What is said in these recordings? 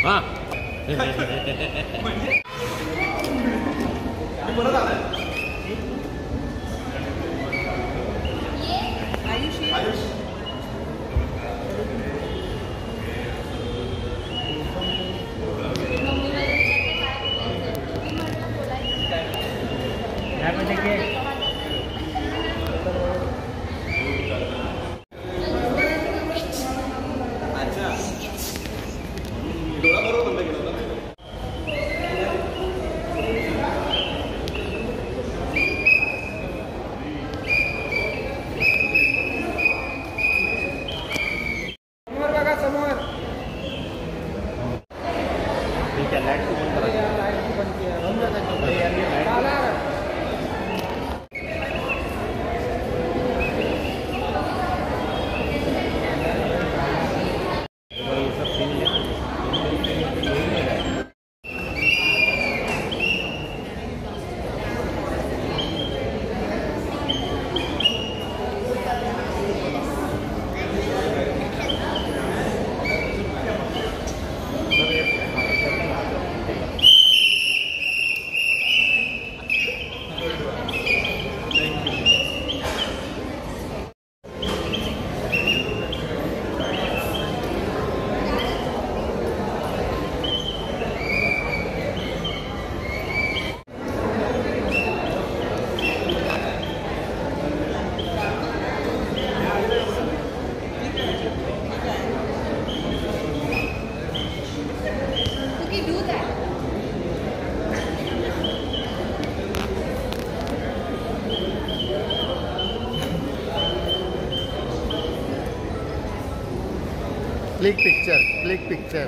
हां परत आलाय Ayush Click picture, click picture.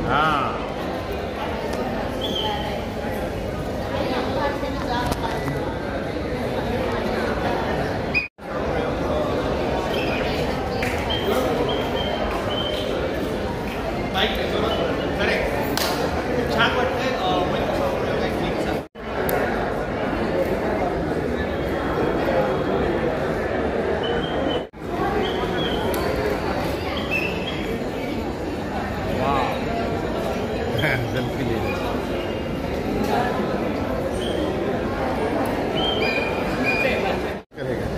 Ah. छान वाटतंय सेल्फी ले करेगा।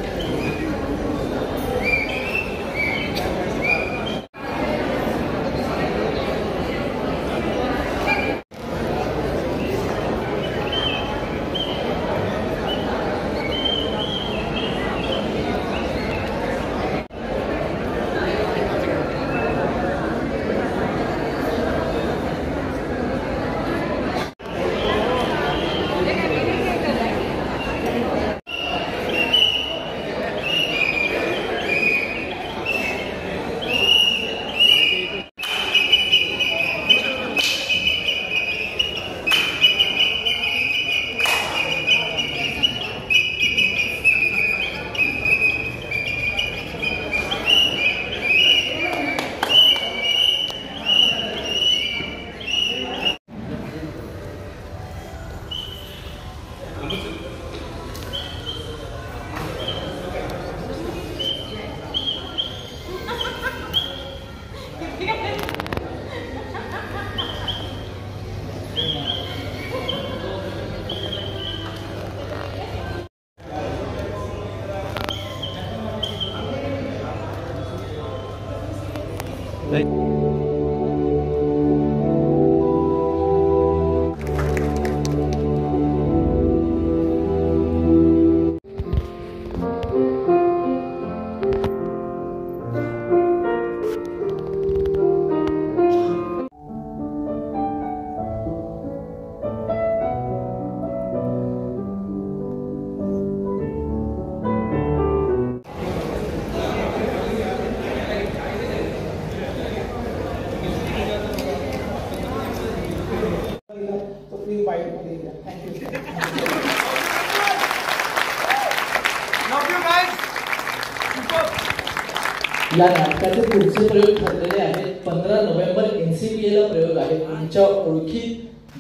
या नाटकाचे पुढचे प्रयोग ठरलेले आहेत. 15 नोव्हेंबर NCPA ला प्रयोग आहे. तुमच्या ओळखी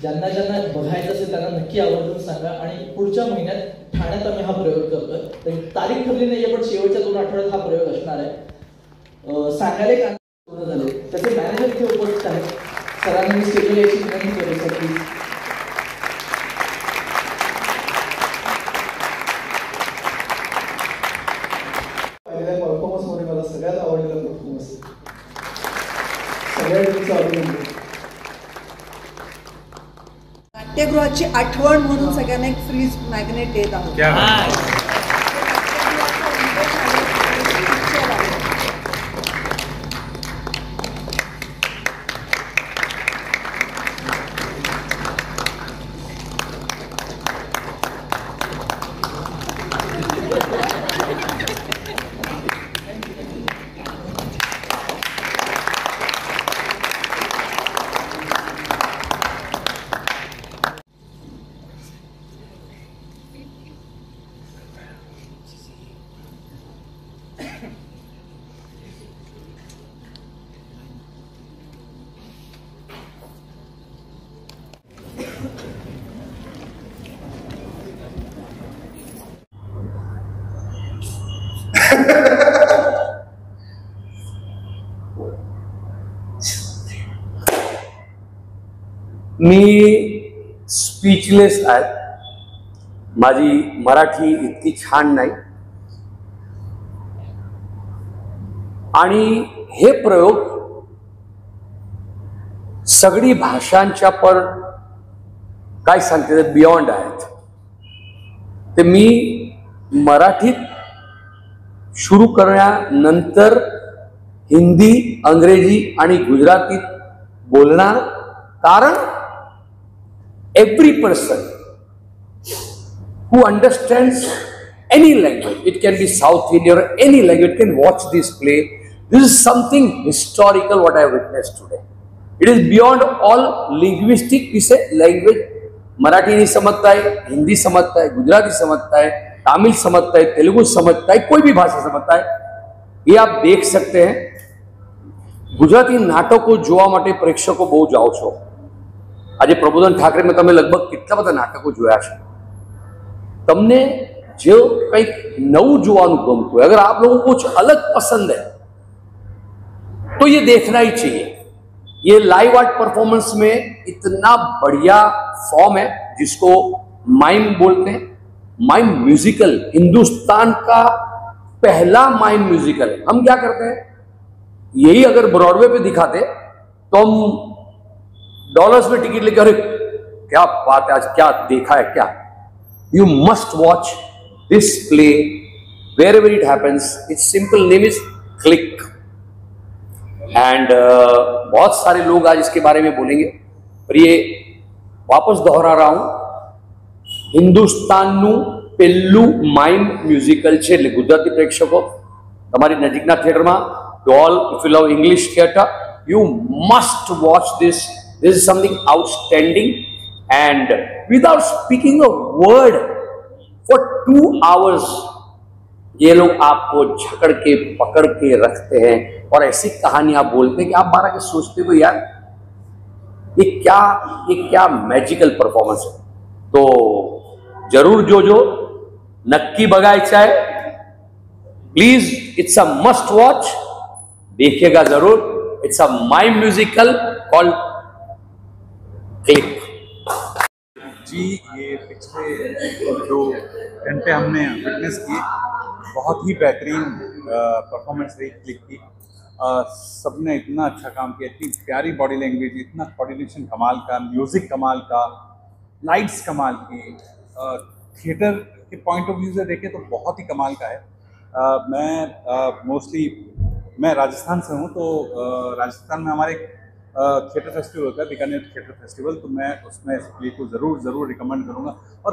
ज्यांना ज्यांना बघायचं असेल त्यांना नक्की आवर्जून सांगा. आणि पुढच्या महिन्यात ठाण्यात आम्ही हा प्रयोग करतोय. तारीख ठरली नाहीये पण शेवटच्या 2 आठवड्यात हा प्रयोग असणार आहे. सांगायला एक पूर्ण झाले. त्याचे मॅनेजर इथे उपस्थित आहेत. सरांनी मी स्टेजवर यायची विनंती करू सर प्लीज. पहिल्या परफॉर्मन्समध्ये मला सगळ्यात आवडलेला परफॉर्मन्स सगळ्यांचं अभिनंदन. नाट्यगृहाची आठवण म्हणून सगळ्यांना एक फ्रीज मॅग्नेट देत आहोत. मी स्पीचलेस आहे. माझी मराठी इतकी छान नाही आणि हे प्रयोग सगळी भाषांच्या पण काय सांगते बियॉन्ड आहेत. ते मी मराठीत सुरू करण्यानंतर हिंदी, अंग्रेजी आणि गुजरातीत बोलणार, कारण every person who understands any language, it can be South Indian or any language, can watch this play. This is something historical what I have witnessed today. It is beyond all linguistic. We say language. Marathi नहीं समझता है, हिंदी समझता है, गुजराती समझता है, तमिल समझता है, तेलुगु समझता है, कोई भी भाषा समझता है. ये आप देख सकते हैं. गुजराती नाटको જોવા માટે પ્રેક્ષકો બહુ જાઓ છો. આજે પ્રબોધન ઠાકરે મેં તમે લગભગ કેટલા બધા નાટકો જોયા છે. તમને जो કંઈક નવું જોવાનું ગમતું है, अगर आप लोगों को कुछ अलग पसंद है तो ये देखना ही चाहिए. ये लाइव आर्ट परफॉर्मेंस में इतना बढ़िया फॉर्म है जिसको माइम बोलते हैं. माइम म्यूजिकल हिंदुस्तान का पहला माइम म्यूजिकल है. हम क्या करते हैं, यही अगर ब्रॉडवे पे दिखाते तो हम डॉलर्स में टिकट लेकर, अरे क्या बात है, आज क्या देखा है क्या. You must watch this play wherever it happens. Its simple name is click. And बहुत सारे लोग आज इसके बारे में बोलेंगे, पर ये वापस दोहरा रहा हूं, हिंदुस्तानનું પહેલું માઇમ મ્યુઝિકલ છે. એટલે ગુજરાતી પ્રેક્ષકો તમારી નજીકના થિયેટરમાં, you all, if you love English theatre, you must watch this. This is something outstanding, and without speaking a word for 2 hours ये लोग आपको झकड़ के पकड़ के रखते हैं और ऐसी कहानियां बोलते हैं कि आप बारह के सोचते हो यार ये क्या मैजिकल परफॉर्मेंस है. तो जरूर जो नक्की बघायचं आहे, please, it's a must watch. देखिएगा जरूर. It's a mime musical called click. जी, ये पिछले जो घंटे हमने विटनेस की, बहुत ही बेहतरीन परफॉर्मेंस रही क्लिक की. सबने इतना अच्छा काम किया, इतनी प्यारी बॉडी लैंग्वेज, इतना कोऑर्डिनेशन कमाल का, म्यूजिक कमाल का, लाइट्स कमाल की. थिएटर के पॉइंट ऑफ व्यू से देखें तो बहुत ही कमाल का है. मैं राजस्थान से हूँ, तो राजस्थान में हमारे थिएटर फेस्टिवल होता है, बीकानेर थिएटर फेस्टिवल. तो मैं उसमें इस प्ले को ज़रूर रिकमेंड करूँगा. और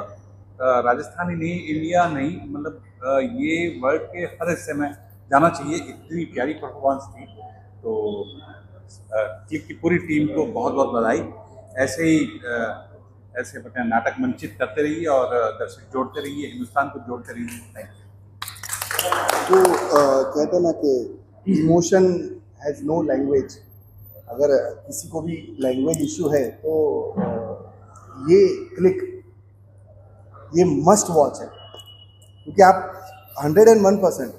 राजस्थान ही नहीं, इंडिया नहीं, मतलब ये वर्ल्ड के हर हिस्से में जाना चाहिए. इतनी प्यारी परफॉर्मेंस थी. तो क्लिक की पूरी टीम को बहुत बहुत बधाई. ऐसे बता नाटक मंचित करते रहिए और दर्शक जोड़ते रहिए, हिंदुस्तान को जोड़ते रहिए. Thank you. तो कहते हैं ना कि इमोशन हैज़ नो लैंग्वेज. अगर किसी को भी लैंग्वेज इशू है तो ये क्लिक, ये मस्ट वॉच है, क्योंकि आप 101%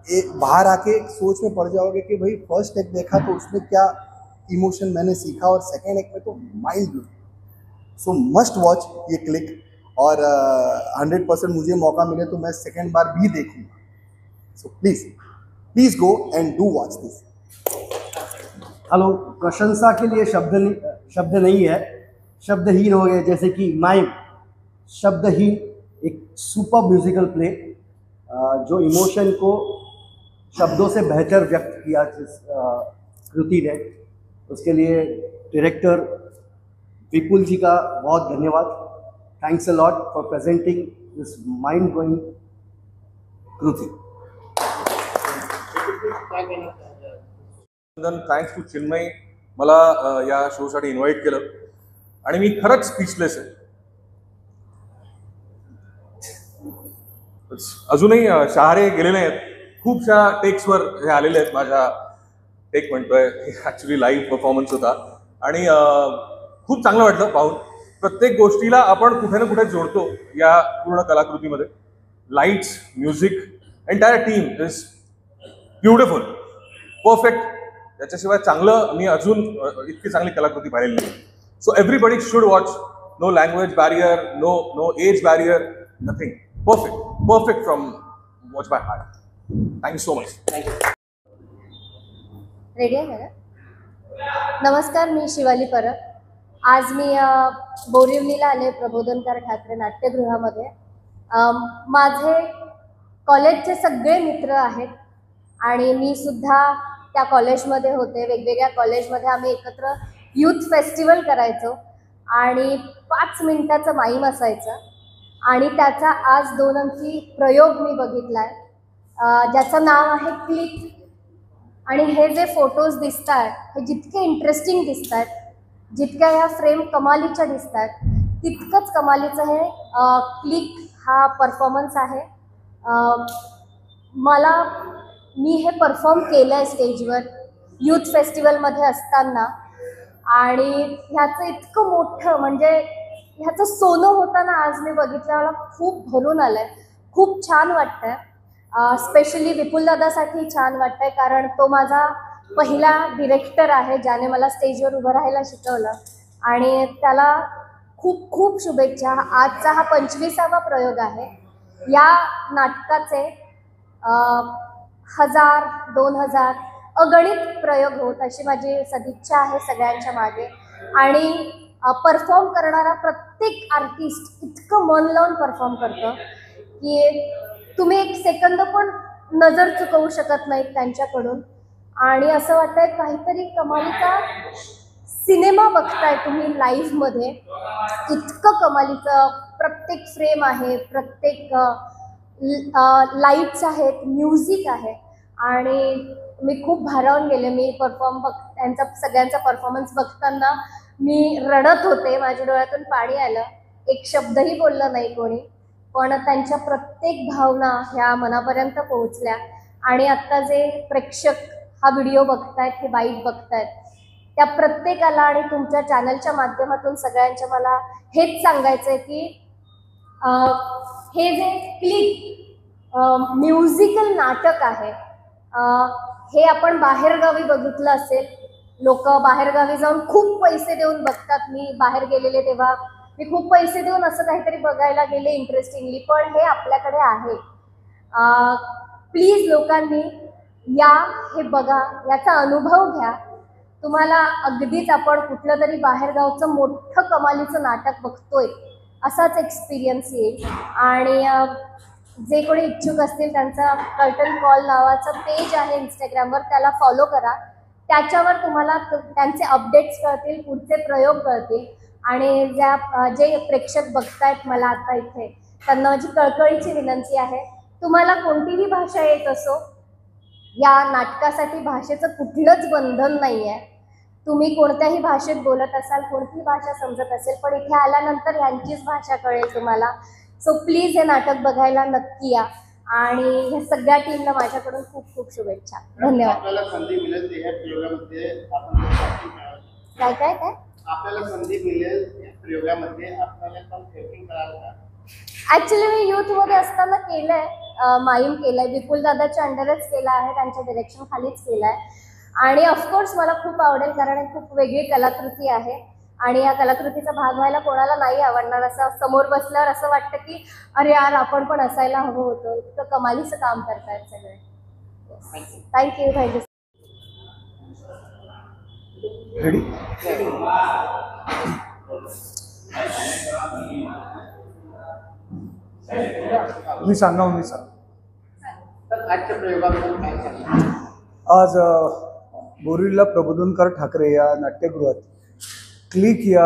बाहर आके एक सोच में पड़ जाओगे कि भाई फर्स्ट एक्ट देखा तो उसमें क्या इमोशन मैंने सीखा और सेकेंड एक्ट में तो mind blowing. So must watch ये क्लिक, और 100% मुझे मौका मिले तो मैं सेकेंड बार भी देखूंगा। So please go and do watch this. Hello, प्रशंसा के लिए शब्द नहीं है, शब्दहीन हो गए। जैसे कि माइम, शब्दहीन, एक सुपर म्यूजिकल प्ले जो इमोशन को शब्दों से बेहतर व्यक्त किया जिस कृति ने, उसके लिए डायरेक्टर विपुल जी का बहुत धन्यवाद। Thanks a lot for presenting this mind blowing कृति। थँक्स टू चिन्मय मला या शोसाठी इन्व्हाइट केलं आणि मी खरंच स्पीचलेस आहे। अजूनही शहारे गेलेले आहेत, खूपशा टेक्सवर हे आलेले आहेत। माझ्या टेक म्हणतोय, ॲक्च्युली लाईव्ह परफॉर्मन्स होता आणि खूप चांगलं वाटलं पाहून। प्रत्येक गोष्टीला आपण कुठे ना कुठे जोडतो या पूर्ण कलाकृतीमध्ये। Lights, music, entire team is beautiful, perfect. त्याच्याशिवाय चांगलं मी अजून इतकी चांगली कलाकृती पाहिलेली नाही। So everybody should watch. No language barrier, no age barrier, nothing. Perfect from Watch by Heart. Thank you so much. Thank you. Ready आहे ना? नमस्कार, मी शिवाली परब. आज मी बोरिवलीला आले प्रबोधनकार ठाकरे नाट्यगृहामध्ये. माझे कॉलेजचे सगळे मित्र आहेत आणि मी सुद्धा त्या कॉलेजमध्ये होते. वेगवेगळ्या कॉलेजमध्ये आम्ही एकत्र यूथ फेस्टिवल करायचो आणि 5 मिनिटाचं माईम असायचं आणि त्याचा आज 2 अंकी प्रयोग मी बघितलाय, ज्याचं नाव आहे क्लिक. आणि हे जे फोटोज दिसत आहेत हे जितके इंटरेस्टिंग दिसत आहेत, जितक्या ह्या फ्रेम कमालीच्या दिसत आहेत, तितकंच कमालीचं हे क्लिक हा परफॉर्मन्स आहे. मी हे परफॉर्म केलं आहे स्टेजवर यूथ फेस्टिवलमध्ये असताना आणि ह्याचं इतकं मोठं, म्हणजे ह्याचं सोनं होताना आज मी बघितलं, मला खूप भरून आलं आहे. खूप छान वाटतं आहे. स्पेशली विपुलदादासाठी छान वाटतं आहे, कारण तो माझा पहिला डिरेक्टर आहे ज्याने मला स्टेजवर उभं राहायला शिकवलं आणि त्याला खूप खूप शुभेच्छा. आजचा हा 25वा प्रयोग आहे. या नाटकाचे 1000, 2000 अगणित प्रयोग होत अशी माझी सदिच्छा आहे सगळ्यांच्या मागे. आणि परफॉर्म करणारा प्रत्येक आर्टिस्ट इतकं मन लावून परफॉर्म करतं की तुम्ही एक सेकंद पण नजर चुकवू शकत नाहीत त्यांच्याकडून. आणि असं वाटतंय काहीतरी कमालीचा सिनेमा बघताय तुम्ही लाईव्हमध्ये. इतकं कमालीचं प्रत्येक फ्रेम आहे, प्रत्येक लाईट्स आहेत, म्युझिक आहे आणि मी खूप भारावून गेले. मी त्यांचा सगळ्यांचा परफॉर्मन्स बघताना मी रडत होते, माझ्या डोळ्यातून पाणी आलं. एक शब्दही बोललं नाही कोणी, पण त्यांच्या प्रत्येक भावना ह्या मनापर्यंत पोहोचल्या. आणि आत्ता जे प्रेक्षक हा व्हिडिओ बघतायत, हे बाईट बघतायत, त्या प्रत्येकाला आणि तुमच्या चॅनलच्या माध्यमातून सगळ्यांच्या मला हेच सांगायचं आहे की हे जे क्लिक म्युझिकल नाटक आहे हे आपण बाहेरगावी बघितलं असेल. लोक बाहेरगावी जाऊन खूप पैसे देऊन बघतात. मी बाहेर गेलेले तेव्हा मी खूप पैसे देऊन असं काहीतरी बघायला गेले इंटरेस्टिंगली, पण हे आपल्याकडे आहे. प्लीज लोकांनी हे बघा, याचा अनुभव घ्या. तुम्हाला अगदीच आपण कुठलं तरी बाहेरगावचं मोठं कमालीचं नाटक बघतोय असाच एक्सपिरियन्स येईल. आणि जे कोणी इच्छुक असतील त्यांचा कर्टन कॉल नावाचं पेज आहे इंस्टाग्रामवर, त्याला फॉलो करा. त्याच्यावर तुम्हाला त्यांचे अपडेट्स कळतील, पुढचे प्रयोग कळतील. आणि जे प्रेक्षक बघतायत मला आता इथे, त्यांना माझी कळकळीची विनंती आहे, तुम्हाला कोणतीही भाषा येत असो, या नाटकासाठी भाषेचं कुठलंच बंधन नाही आहे. तुम्ही कोणत्याही भाषेत बोलत असाल, कोणतीही भाषा समजत असेल, पण इथे आल्यानंतर ह्यांचीच भाषा कळेल तुम्हाला. सो प्लीज हे नाटक बघायला नक्की या. आणि ह्या सगळ्या टीमला माझ्याकडून खूप खूप शुभेच्छा. धन्यवाद. आपल्याला संधी मिळेल या प्रयोगामध्ये काय काय काय आपल्याला संधी मिळेल या प्रयोगामध्ये आपल्याला पण ऍक्टिंग करायला ऍक्च्युली मी यूथमध्ये असताना केलंय, माईम केलंय, विपुल दादाच्या अंडरच केलं आहे, त्यांच्या डिरेक्शन खालीच केलंय. आणि ऑफकोर्स मला खूप आवडेल, कारण खूप वेगळी कलाकृती आहे आणि या कलाकृतीचा भाग व्हायला कोणाला नाही आवडणार. असं समोर बसल्यावर असं वाटतं की अरे यार आपण पण असायला हवं होतं. इतकं कमालीचं काम करतायत सगळे. थँक्यू. रेडी? मी सांगा. आजच्या प्रयोगाबद्दल काय सांगा? आज बोरिवलीला प्रबोधनकार ठाकरे या नाट्यगृहात क्लिक या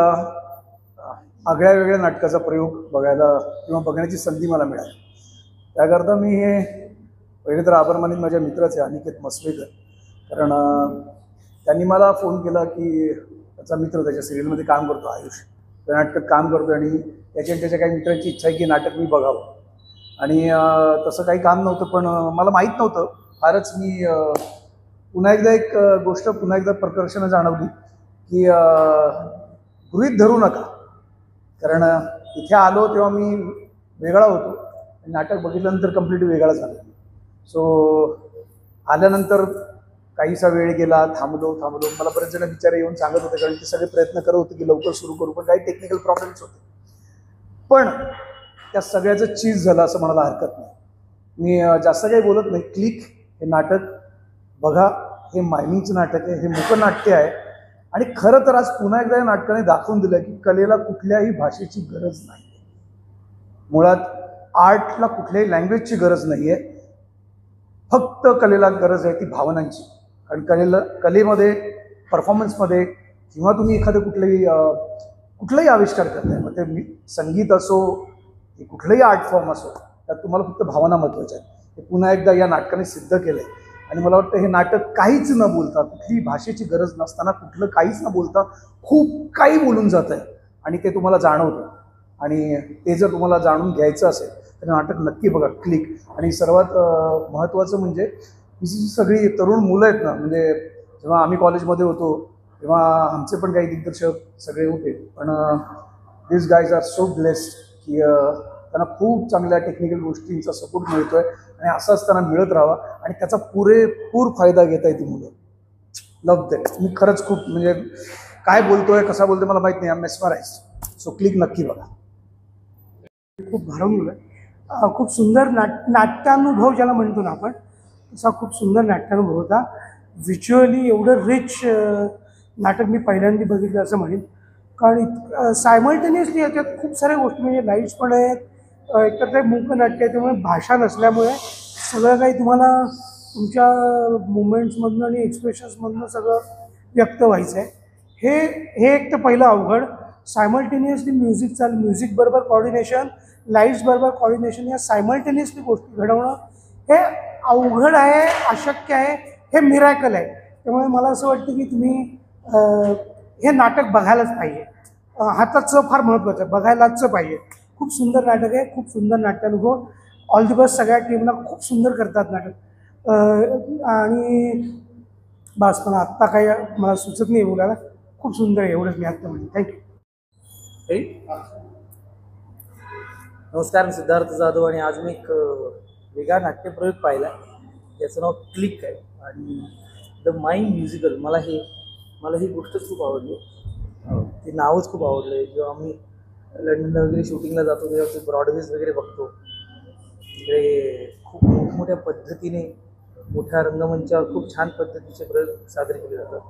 आगळ्या वेगळ्या नाटकाचा प्रयोग बघायला किंवा बघण्याची संधी मला मिळाली. त्याकरता मी हे पहिले तर आभार मानीन माझ्या मित्राचे अनिकेत मसवेकर, कारण त्यांनी मला फोन केला की त्याचा मित्र त्याच्या सिरियलमध्ये काम करतो, आयुष त्या नाटकात काम करतो आणि त्याच्या काही मित्रांची इच्छा आहे की नाटक मी बघावं. आणि तसं काही काम नव्हतं, पण मला माहीत नव्हतं. फारच मी पुन्हा एकदा प्रकर्षानं जाणवली की गृहीत धरू नका, कारण इथे आलो तेव्हा मी वेगळा होतो आणि नाटक बघितल्यानंतर कम्प्लीट वेगळा झाला. सो आल्यानंतर काहीसा वेळ गेला, थांबलो. मला बरेच जण विचार येऊन सांगत होते, कारण ते सगळे प्रयत्न करत होते की लवकर सुरू करू, पण काही टेक्निकल प्रॉब्लेम्स होते. पण त्या सगळ्याचं चीज झालं असं म्हणायला हरकत नाही. मी जास्त काही बोलत नाही. क्लिक हे नाटक बघा. हे मायमिंगचं नाटक आहे, हे मूकनाट्य आहे. आणि खरं तर आज पुन्हा एकदा या नाटकाने दाखवून दिलं की कलेला कुठल्याही भाषेची गरज नाही. मुळात आर्टला कुठल्याही लँग्वेजची गरज नाही आहे. फक्त कलेला गरज आहे ती भावनांची. कारण कलेमध्ये, परफॉर्मन्समध्ये किंवा तुम्ही एखादं कुठलाही आविष्कार करताय, मग ते संगीत असो की कुठलंही आर्ट फॉर्म असो, त्यात तुम्हाला फक्त भावना महत्त्वाच्या आहेत. हे पुन्हा एकदा या नाटकाने सिद्ध केलं आहे. आणि मला वाटतं हे नाटक काहीच न बोलता, कुठलीही भाषेची गरज नसताना, कुठलं काहीच न बोलता खूप काही बोलून जात आहे आणि ते तुम्हाला जाणवतं. आणि ते जर तुम्हाला जाणून घ्यायचं असेल तर नाटक नक्की बघा, क्लिक. आणि सर्वात महत्त्वाचं म्हणजे ही जी सगळी तरुण मुलं आहेत ना, म्हणजे जेव्हा आम्ही कॉलेजमध्ये होतो तेव्हा आमचे पण काही दिग्दर्शक सगळे होते, पण दिस गाईज आर सो ब्लेस्ड की त्यांना खूप चांगल्या टेक्निकल गोष्टींचा सपोर्ट मिळतो आहे आणि असंच त्यांना मिळत राहावा आणि त्याचा पुरेपूर फायदा घेता ती मुलं. Love that. मी खरंच खूप, म्हणजे काय बोलतोय, कसा बोलतोय मला माहीत नाही. I am mesmerised. So click नक्की बघा. खूप भारावून गेलं. खूप सुंदर नाट्यानुभव ज्याला म्हणतो ना आपण, तसा खूप सुंदर नाट्यानुभव होता. व्हिज्युअली एवढं रिच नाटक मी पहिल्यांदा बघितलं असं म्हणेन. कारण सायमल्टेनियसली याच्यात खूप साऱ्या गोष्टी, म्हणजे लाईट्स पण आहेत, एकतर ते मूकनाट्य आहे, त्यामुळे भाषा नसल्यामुळे सगळं काही तुम्हाला तुमच्या मुवमेंट्समधनं आणि एक्सप्रेशन्समधनं सगळं व्यक्त व्हायचं आहे. हे एक तर पहिलं अवघड. सायमल्टेनियसली म्युझिकबरोबर कॉर्डिनेशन, लाईट्सबरोबर कॉर्डिनेशन, या सायमल्टेनियसली गोष्टी घडवणं हे अवघड आहे, अशक्य आहे. हे मिरॅकल आहे. त्यामुळे मला असं वाटतं की तुम्ही हे नाटक बघायलाच पाहिजे. हाताचं फार महत्त्वाचं आहे, बघायलाच पाहिजे. खूप सुंदर नाटक आहे, खूप सुंदर नाट्यानुभव. ऑल दी बेस्ट सगळ्या टीमला. खूप सुंदर करतात नाटक. आणि बस मला आत्ता काही मला सुचत नाही बोलायला. खूप सुंदर आहे, एवढंच मी आत्ता म्हणेन. थँक्यू. नमस्कार, मी सिद्धार्थ जाधव आणि आज मी एक वेगळा नाट्यप्रयोग पाहिला. याचं नाव क्लिक आहे आणि द माइंड म्युझिकल. मला ही गोष्टच खूप आवडली. ते नावच खूप आवडलं. जेव्हा आम्ही लंडनला वगैरे शूटिंगला जातो तेव्हा ते ब्रॉडवेज वगैरे बघतो, तिकडे खूप मोठमोठ्या पद्धतीने, मोठ्या रंगमंचावर खूप छान पद्धतीचे प्रयोग सादर केले जातात.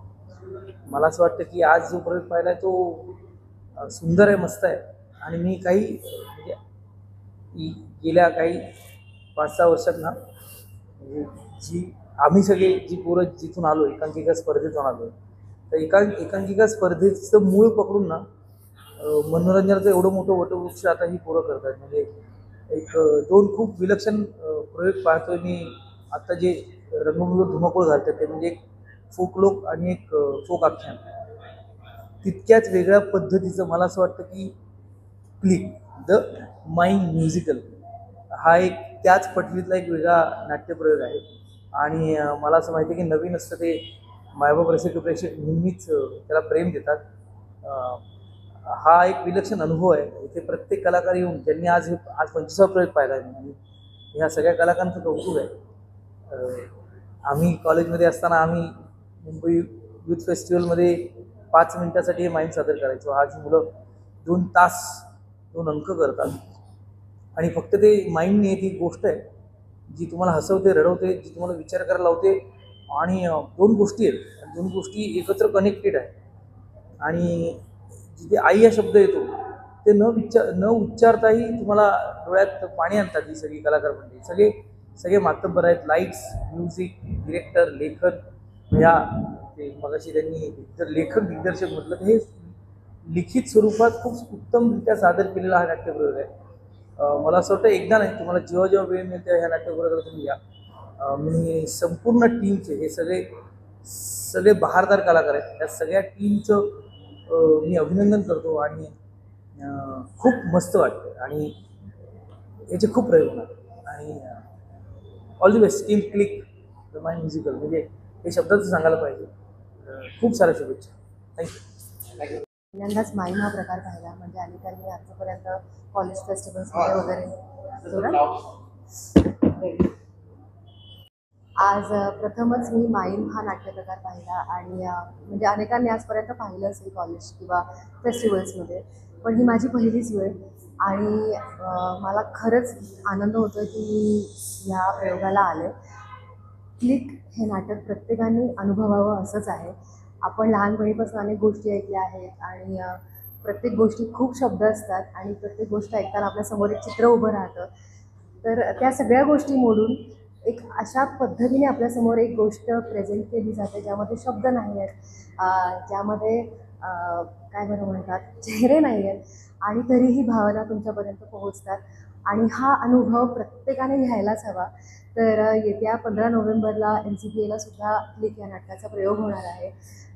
मला असं वाटतं की आज जो प्रयोग पाहिला आहे तो सुंदर आहे, मस्त आहे. आणि मी म्हणजे गेल्या काही 5-6 वर्षात ना, म्हणजे आम्ही सगळे जी पोरं जिथून आलो, एकांकिका स्पर्धेतून आलो, तर एकांकिका स्पर्धेचं मूळ पकडून ना मनोरंजनाचं एवढं मोठं वटवृक्ष आता ही पोरं करतात. म्हणजे 1-2 खूप विलक्षण प्रयोग पाहतोय मी आता, जे रंगभूमीवर धुमाकूळ घालतात ते म्हणजे एक फोकलोक आणि एक फोक आख्यान. तितक्याच वेगळ्या पद्धतीचं मला असं वाटतं की क्लिक द माइंड म्युझिकल हा एक त्याच पटलीतला एक वेगळा नाट्यप्रयोग आहे. आणि मला असं माहिती आहे की नवीन असतं ते मायबाप रसिक प्रेक्षक नेहमीच त्याला प्रेम देतात. हा एक विलक्षण अनुभव आहे. इथे प्रत्येक कलाकार येऊन ज्यांनी आज 25वा प्रयोग पाहिला आहे आणि ह्या सगळ्या कलाकारांचं कौतुक आहे. आम्ही कॉलेजमध्ये असताना आम्ही मुंबई युथ फेस्टिवलमध्ये 5 मिनिटासाठी हे माईम सादर करायचो. आज मुलं 2 तास 2 अंक करतात आणि फक्त ते माईम नाही, ती गोष्ट आहे जी तुम्हाला हसवते, रडवते, जी तुम्हाला विचार करायला लावते. आणि 2 गोष्टी आहेत, 2 गोष्टी एकत्र कनेक्टेड आहे. आणि जिथे आई हा शब्द येतो ते न उच्चारताही तुम्हाला डोळ्यात पाणी आणतात ही सगळी कलाकार मंडळी. सगळे मातब्बर आहेत. लाईट्स, म्युझिक, डिरेक्टर, लेखक, या ते मगाशी त्यांनी लेखक दिग्दर्शक म्हटलं तर हे लिखित स्वरूपात खूप उत्तमरित्या सादर केलेला हा नाट्यप्रयोग आहे. मला असं वाटतं एकदा नाही, तुम्हाला जेव्हा जेव्हा वेळ मिळते ह्या नाट्यप्रयोगाला तुम्ही या. मी संपूर्ण टीमचे हे सगळे बहारदार कलाकार आहेत, त्या सगळ्या टीमचं मी अभिनंदन करतो आणि खूप मस्त वाटतं आणि याचे खूप प्रयोग होणार. आणि all the best team click the my musical, म्हणजे हे शब्दाचं सांगायला पाहिजे. खूप साऱ्या शुभेच्छा. थँक्यू. पहिल्यांदाच माईम हा प्रकार पाहिला, म्हणजे अनेकांनी आतापर्यंत कॉलेज फेस्टिवल्समध्ये वगैरे. आज प्रथमच मी माईम हा नाट्यप्रकार पाहिला आणि म्हणजे अनेकांनी आजपर्यंत पाहिलं असेल कॉलेज किंवा फेस्टिवल्समध्ये, पण ही माझी पहिलीच वेळ आणि मला खरंच आनंद होतो की मी ह्या प्रयोगाला आले. क्लिक हे नाटक प्रत्येकाने अनुभवावं असंच आहे. आपण लहानपणीपासून अनेक गोष्टी ऐकल्या आहेत आणि प्रत्येक गोष्टीत खूप शब्द असतात आणि प्रत्येक गोष्ट ऐकताना आपल्यासमोर एक चित्र उभं राहतं. तर त्या सगळ्या गोष्टी मोडून एक अशा पद्धतीने आपल्यासमोर एक गोष्ट प्रेझेंट केली जाते ज्यामध्ये शब्द नाही आहेत, ज्यामध्ये काय बरं म्हणतात चेहरे नाही आहेत आणि तरीही भावना तुमच्यापर्यंत पोहोचतात. आणि हा अनुभव प्रत्येकाने घ्यायलाच हवा. तर येत्या 15 नोव्हेंबरला NCPAला सुद्धा क्लिक या नाटकाचा प्रयोग होणार आहे.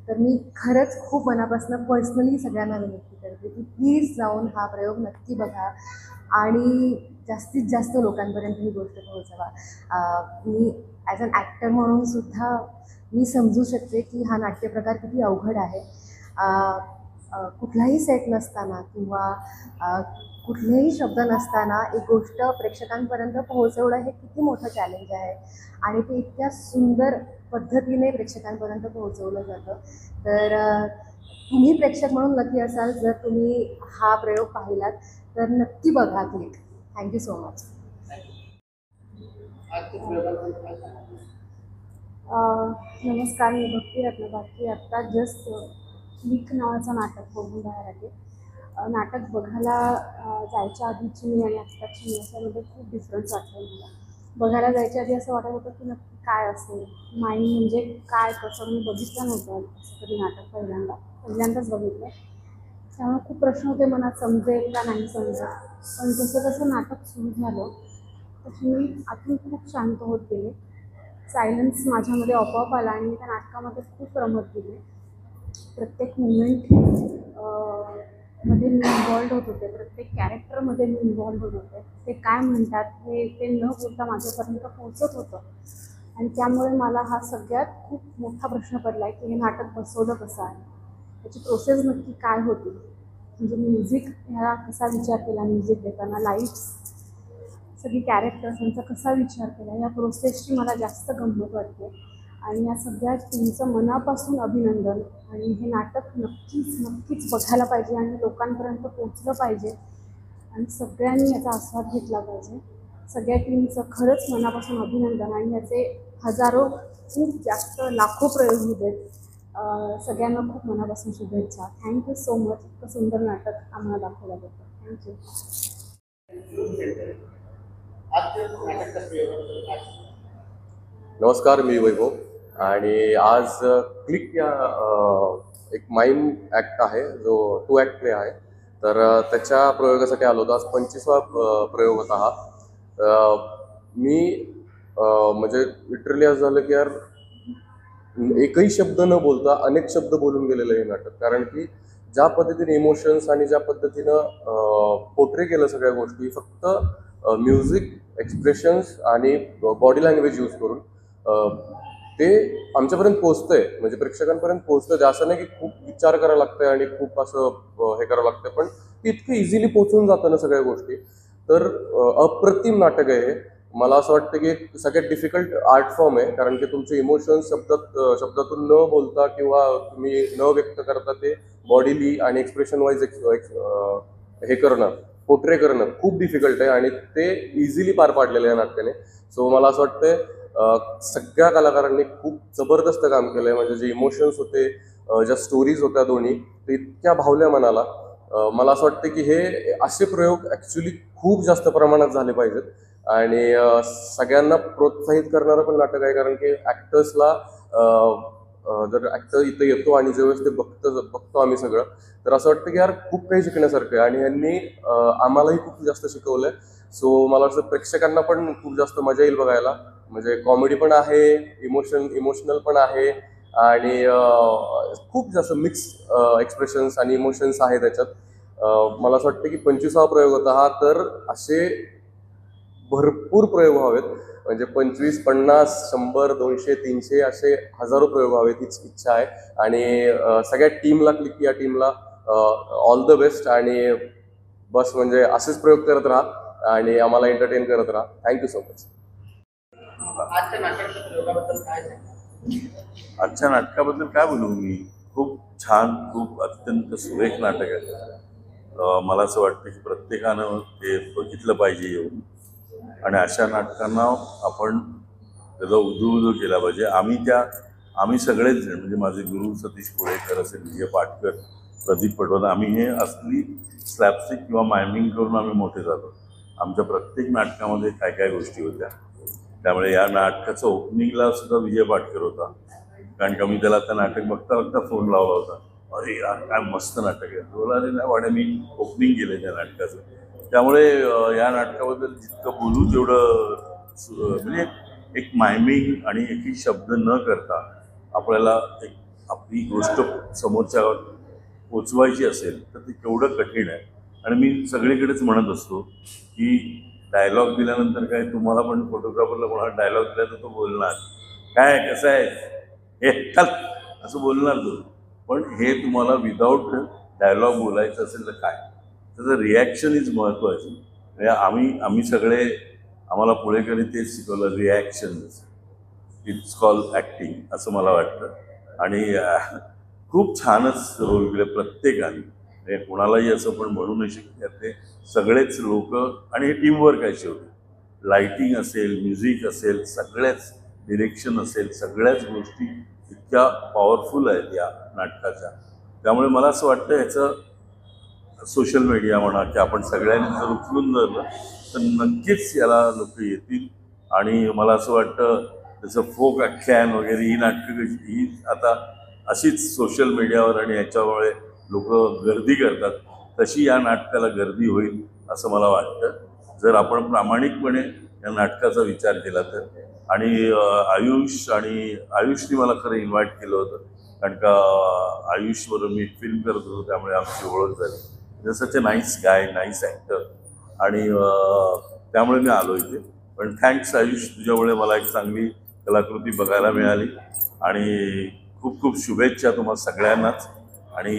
तर मी खरंच खूप मनापासून पर्सनली सगळ्यांना विनंती करते की प्लीज जाऊन हा प्रयोग नक्की बघा आणि जास्तीत जास्त लोकांपर्यंत ही गोष्ट पोहोचवा. मी ॲज अन ॲक्टर म्हणून सुद्धा मी समजू शकते की हा नाट्यप्रकार किती अवघड आहे. कुठलाही सेट नसताना किंवा कुठलेही शब्द नसताना एक गोष्ट प्रेक्षकांपर्यंत पोहोचवणं हे किती मोठं चॅलेंज आहे आणि ते इतक्या सुंदर पद्धतीने प्रेक्षकांपर्यंत पोहोचवलं जातं. तर तुम्ही प्रेक्षक म्हणून लकी असाल जर तुम्ही हा प्रयोग पाहिलात तर नक्की बघा क्लिक. Thank you so much. नमस्कार, मी भक्ती रत्नबाकी. आत्ता जस्ट क्लिक नावाचं नाटक बघून बाहेर आले. नाटक बघायला जायच्या आधीची मी आणि आत्ताची मी याच्यामध्ये खूप डिफरन्स वाटतो मला. बघायला जायच्या आधी असं वाटत होतं की नक्की काय असेल, माईम म्हणजे काय, कसं. मी बघितलं नव्हतं असं कधी नाटक, पहिल्यांदाच बघितलं. त्यामुळे खूप प्रश्न होते मनात, समजेल का नाही समजेल. पण जसं जसं नाटक सुरू झालं तशी मी आतून खूप शांत होत गेले. सायलन्स माझ्यामध्ये आपोआप आला आणि मी त्या नाटकामध्ये खूप रमत गेले. प्रत्येक मुवमेंट मध्ये मी इन्व्हॉल्ड होत होते, प्रत्येक कॅरेक्टरमध्ये मी इन्व्हॉल्ड होत होते. ते काय म्हणतात हे ते न बोलता माझ्यापर्यंत पोहोचत होतं आणि त्यामुळे मला हा सगळ्यात खूप मोठा प्रश्न पडला आहे की हे नाटक बसवलं कसं आहे, त्याची प्रोसेस नक्की काय होती. म्हणजे म्युझिक ह्याला कसा विचार केला, म्युझिक देताना लाईट्स, सगळी कॅरेक्टर्स यांचा कसा विचार केला, या प्रोसेसची मला जास्त गंमत वाटते. आणि या सगळ्या टीमचं मनापासून अभिनंदन. आणि हे नाटक नक्कीच बघायला पाहिजे आणि लोकांपर्यंत पोहोचलं पाहिजे आणि सगळ्यांनी याचा आस्वाद घेतला पाहिजे. सगळ्या टीमचं खरंच मनापासून अभिनंदन आणि याचे हजारो, खूप जास्त, लाखो प्रयोग होत आहेत. सगळ्यांना खूप मनापासून शुभेच्छा. Thank you so much. इतकं सुंदर नाटक आम्हाला दाखवलं जातं. थँक्यू. नमस्कार, मी वैभव आणि आज क्लिक या एक माईम ॲक्ट आहे जो 2 ॲक्ट प्ले आहे. तर त्याच्या प्रयोगासाठी आलो होतो. आज 25वा प्रयोग होता हा. मी म्हणजे लिटरली असं झालं की यार एकही शब्द न बोलता अनेक शब्द बोलून गेलेलं हे नाटक. कारण की ज्या पद्धतीने इमोशन्स आणि ज्या पद्धतीनं पोर्ट्रे केलं सगळ्या गोष्टी फक्त म्युझिक, एक्सप्रेशन्स आणि बॉडी लँग्वेज यूज करून ते आमच्यापर्यंत पोहोचतंय, म्हणजे प्रेक्षकांपर्यंत पोहोचतंय. ते असं नाही की खूप विचार करायला लागतंय आणि खूप असं हे करावं लागतंय, पण इतकं इझिली पोहोचून जातं ना सगळ्या गोष्टी. तर अप्रतिम नाटक आहे हे. मला असं वाटतं की एक सगळ्यात डिफिकल्ट आर्ट फॉर्म आहे, कारण की तुमचे इमोशन्स शब्दातून न बोलता किंवा तुम्ही न व्यक्त करता ते बॉडीली आणि एक्सप्रेशन वाईज हे करणं, पोर्ट्रे करणं खूप डिफिकल्ट आहे, आणि ते इझिली पार पाडलेलं आहे नाटकाने. सो मला असं वाटतंय सगळ्या कलाकारांनी खूप जबरदस्त काम केलंय. म्हणजे जे इमोशन्स होते, ज्या स्टोरीज होत्या दोन्ही, ते इतक्या भावल्या मनाला. मला असं वाटतं की हे असे प्रयोग ॲक्च्युली खूप जास्त प्रमाणात झाले पाहिजेत, आणि सगळ्यांना प्रोत्साहित करणारं पण नाटक आहे. कारण की ॲक्टर्सला जर ॲक्टर इथं येतो आणि ज्यावेळेस ते बघतो आम्ही सगळं, तर असं वाटतं की यार खूप काही शिकण्यासारखं आहे, आणि यांनी आम्हालाही खूप जास्त शिकवलंय. सो मला वाटतं प्रेक्षकांना पण खूप जास्त मजा येईल बघायला. म्हणजे कॉमेडी पण आहे, इमोशनल पण आहे, आणि खूप जास्त मिक्स एक्सप्रेशन्स आणि इमोशन्स आहे त्याच्यात. मला असं वाटतं की 25वा प्रयोग होता हा, तर असे भरपूर प्रयोग व्हावेत. म्हणजे 25, 50, 100, 200, 300 असे हजारो प्रयोग व्हावेत हीच इच्छा आहे. आणि सगळ्या टीमला, क्लिक या टीमला ऑल द बेस्ट. आणि बस म्हणजे असेच प्रयोग करत राहा आणि आम्हाला एंटरटेन करत राहा. Thank you so much. आजच्या नाटकाबद्दल काय बोलू मी. खूप छान, खूप अत्यंत सुरेख नाटक आहे. मला असं वाटतं की प्रत्येकानं ते बघितलं पाहिजे येऊन, आणि अशा नाटकांना आपण त्याचा उदू केला पाहिजे. आम्ही सगळेच जण, म्हणजे माझे गुरु सतीश कोळेकर असेल, विजय पाटकर, प्रदीप पटवर्धन, आम्ही हे असली स्लॅपस्टिक किंवा मायमिंग करून आम्ही मोठे झालो. आमच्या प्रत्येक नाटकामध्ये काय काय गोष्टी होत्या. त्यामुळे या नाटकाचं ओपनिंगला सुद्धा विजय पाटकर होता, कारण का मी त्याला आता नाटक बघता बघता फोन लावला होता. अरे यार काय मस्त नाटक आहे. बोला अरे नाही वाड्या, मी ओपनिंग केलं त्या नाटकाचं. त्यामुळे या नाटकाबद्दल जितकं बोलू तेवढं म्हणजे एक मायमिंग आणि एकही शब्द न करता आपल्याला एक आपली गोष्ट समोरच्यावर पोचवायची असेल तर ते केवढं कठीण आहे. आणि मी सगळीकडेच म्हणत असतो की डायलॉग दिल्यानंतर काय, तुम्हाला पण फोटोग्राफरला कोणाला डायलॉग दिला तर तो बोलणार काय कसं आहे हे चल असं बोलणार तो, पण हे तुम्हाला विदाऊट डायलॉग बोलायचं असेल तर काय, त्याचं रिॲक्शन इज महत्त्वाची. म्हणजे आम्ही सगळे, आम्हाला पुढेकरी तेच शिकवलं, रिॲक्शन्स इट्स कॉल ॲक्टिंग असं मला वाटतं. आणि खूप छानच रोल केले प्रत्येकाने. कोणालाही असं पण म्हणू नाही शकत, ते सगळेच लोक, आणि हे टीमवर्क आहे शेवटी. लाईटिंग असेल, म्युझिक असेल, सगळ्याच डिरेक्शन असेल, सगळ्याच गोष्टी इतक्या पॉवरफुल आहेत या नाटकाच्या. त्यामुळे मला असं वाटतं ह्याचं सोशल मीडिया म्हणा की आपण सगळ्यांनी जर उचलून धरलं तर नक्कीच याला लोक येतील. आणि मला असं वाटतं जसं फोक आख्यान वगैरे ही नाटकं ही आता अशीच सोशल मीडियावर आणि याच्यामुळे लोक गर्दी करतात, तशी या नाटकाला गर्दी होईल असं मला वाटतं, जर आपण प्रामाणिकपणे या नाटकाचा विचार केला तर. आणि आयुषने मला खरं इन्व्हाइट केलं होतं, कारण का आयुषबरोबर मी फिल्म करत होतो, त्यामुळे आमची ओळख झाली. Such a nice guy, nice actor, आणि त्यामुळे मी आलो इथे. पण थँक्स आयुष, तुझ्यामुळे मला एक चांगली कलाकृती बघायला मिळाली, आणि खूप खूप शुभेच्छा तुम्हाला सगळ्यांनाच. आणि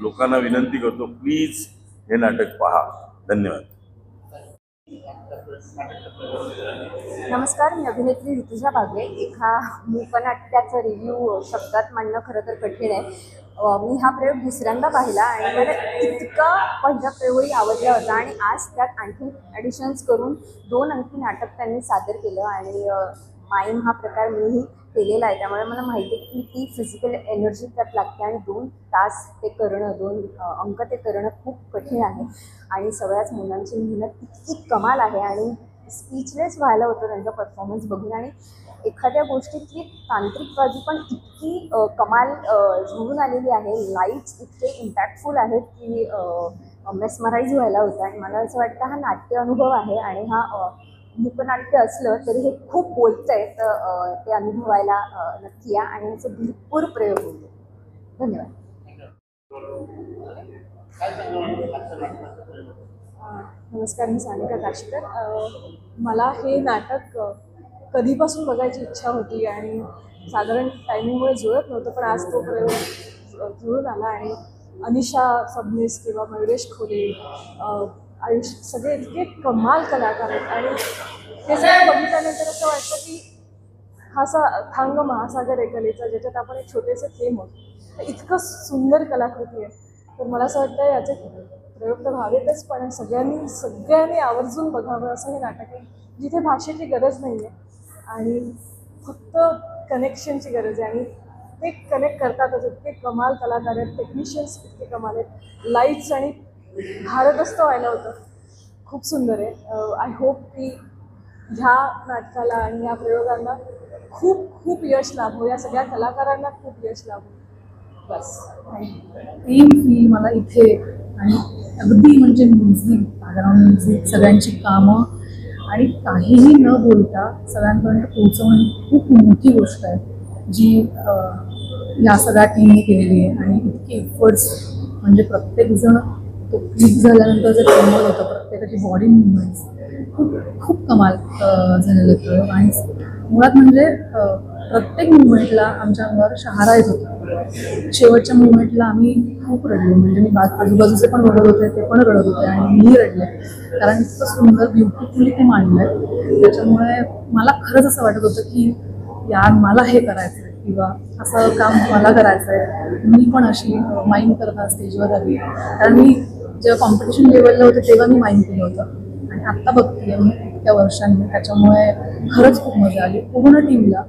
लोकांना विनंती करतो, प्लीज हे नाटक पहा. धन्यवाद. नमस्कार, मी अभिनेत्री ऋतुजा बागवे. एका मूकनाट्याचं रिव्ह्यू शब्दात मांडणं खरं तर कठीण आहे. मी हा प्रयोग दुसऱ्यांदा पाहिला आणि मला इतका पहिला प्रयोगही आवडला होता, आणि आज त्यात आणखी ॲडिशन्स करून 2 अंकी नाटक त्यांनी सादर केलं. आणि माईम हा प्रकार मीही केलेला आहे, त्यामुळे मला माहिती आहे की ती फिजिकल एनर्जी त्यात लागते, आणि 2 तास ते करणं, 2 अंक ते करणं खूप कठीण आहे. आणि सगळ्याच मुलांची मेहनत इतकी कमाल आहे, आणि स्पीचलेस व्हायला होतं त्यांचा परफॉर्मन्स बघून. आणि एखाद्या गोष्टीतली तांत्रिक बाजू पण इतकी कमाल झुळून आलेली आहे, लाईट्स इतके इम्पॅक्टफुल आहेत की मेस्मराईज व्हायला होतं. आणि मला असं वाटतं हा नाट्य अनुभव आहे, आणि हा मूकनाट्य असलं तरी हे खूप बोलतंय, तर ते अनुभवायला नक्की या, आणि याचे भरपूर प्रयोग होईल. धन्यवाद. नमस्कार, मी सानिका काशीकर. मला हे नाटक कधीपासून बघायची इच्छा होती आणि साधारण टायमिंगमुळे जुळत नव्हतं, पण आज तो प्रयोग जुळून आला. आणि अनिशा सबनीस किंवा मयुरेश खोले, आयुष सगळे इतके कमाल कलाकार आहेत. आणि हे सगळं बघितल्यानंतर असं वाटतं की हा थांग महासागर आहे कलेचा, ज्याच्यात आपण एक छोटेसे थेंब आहोत. इतकं सुंदर कलाकृती आहे. तर मला असं वाटतं याचे प्रयोग तर व्हावेतच, पण सगळ्यांनी आवर्जून बघावं असं हे नाटक आहे, जिथे भाषेची गरज नाही आहे आणि फक्त कनेक्शनची गरज आहे. आणि ते कनेक्ट करतातच. इतके कमाल कलाकार आहेत, टेक्निशियन्स इतके कमाल आहेत, लाईट्स आणि भारदस्त व्हायला होतं. खूप सुंदर आहे. आय होप की ह्या नाटकाला आणि या प्रयोगांना खूप खूप यश लाभो, या सगळ्या कलाकारांना खूप यश लाभो. बस सेम फील मला इथे. आणि अगदी म्हणजे म्युझिक, बॅकग्राऊंड म्युझिक, सगळ्यांची कामं आणि काहीही न बोलता सगळ्यांपर्यंत पोहोचवणं ही खूप मोठी गोष्ट आहे जी या सगळ्या टीमने केलेली आहे. आणि इतके एफर्ट्स म्हणजे प्रत्येकजण तो क्लिक झाल्यानंतर जे कमाल होतं, प्रत्येकाची बॉडी मुवमेंट्स खूप खूप कमाल झालेलं होतं. आणि मुळात म्हणजे प्रत्येक मुवमेंटला आमच्या अंगावर शहारा येत होता. शेवटच्या मुवमेंटला आम्ही खूप रडलो. म्हणजे मी आजूबाजूचे पण रडत होते, ते पण रडत होते आणि मी रडले, कारण इतकं सुंदर ब्युटिफुली ते मांडलं आहे. त्याच्यामुळे मला खरंच असं वाटत होतं की यार मला हे करायचं आहे किंवा असं काम मला करायचं आहे. मी पण अशी माईम करता स्टेजवर आली, कारण मी जेव्हा कॉम्पिटिशन लेवलला होते तेव्हा मी माईम केलं होतं आणि आत्ता बघते मी इतक्या वर्षांनी. त्याच्यामुळे खरंच खूप मजा आली. पूर्ण टीमला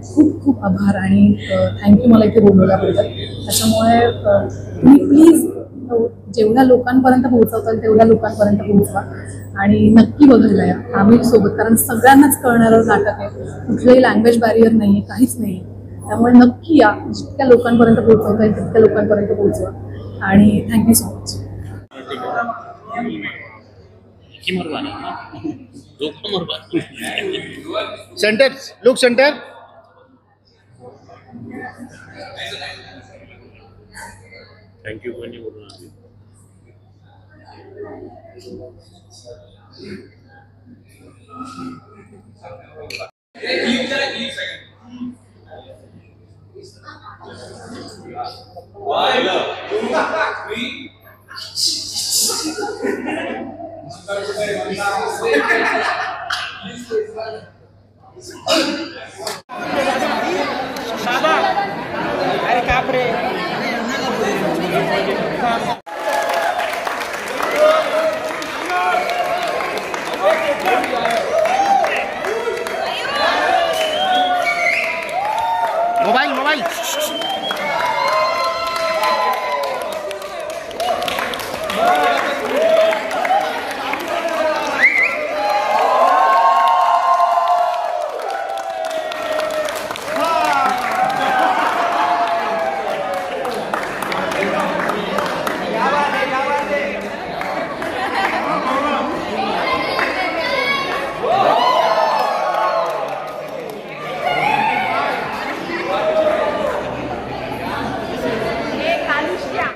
खूप खूप आभार आणि थँक्यू मला इथे बोलवल्याबद्दल. त्याच्यामुळे तुम्ही प्लीज जेवढ्या लोकांपर्यंत पोहोचवताल तेवढ्या लोकांपर्यंत पोहोचवा आणि नक्की बघायला या आम्ही सोबत, कारण सगळ्यांनाच कळणारं नाटक आहे. कुठलंही लँग्वेज बॅरियर नाही आहे, काहीच नाही आहे. त्यामुळे नक्की या, जितक्या लोकांपर्यंत पोहोचवता येईल तितक्या लोकांपर्यंत पोहोचवा. आणि thank you so much. Centre look centre. Thank you कोणी बोलून अरे कापरे मोबाइल